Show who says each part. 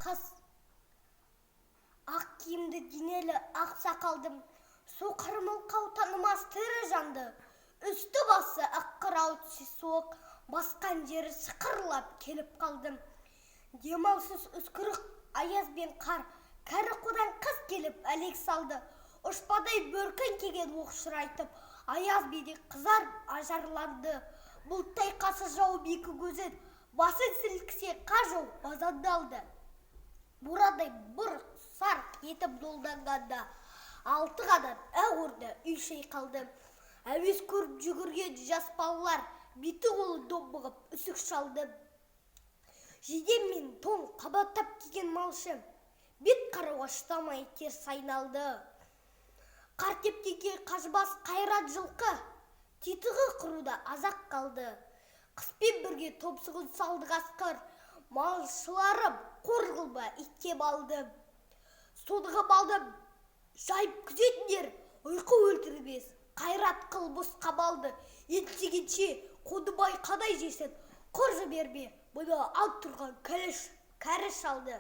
Speaker 1: қыз. Ақ киімді денелі ақ сақалдым, соқыр мылқау танымас тірі жанды. Үсті басы аққырау түсі суық, басқан жері шықырлап келіп қалдым. Демаусыз үскірік аяз бен қар, кәрі қодан қыз келіп әлек салды. Ұшпадай бөркін кеген оқшырайтып, аяз беде қызар ажарланды. Бұлттай қасы жауып екі көзін, басын сілкісе қажу базандалды. Бурадай бұр сарқ етіп долданғанда, алты қадат ұрды үй шайқалды. Әуес көріп жүгірген жас балалар, беті қолы домбығып үсік шалды. Жидем мен тоң қабаттап киген малшы, бет қарауға шыдамай теріс айналды. Қар тепкенге қажбас қайрат жылқы, титығы құруда азақ қалды. Қыспен бірге топсығын салды қасқыр, малшыларым қор қылба итке балды. Содығы балды жайып күзетіндер, ұйқы өлтірмес, қайрат қыл босқа балды. Ентігенше қоды байқадай жесін, қоржы берме, бұны алып тұрған кәрі шалды.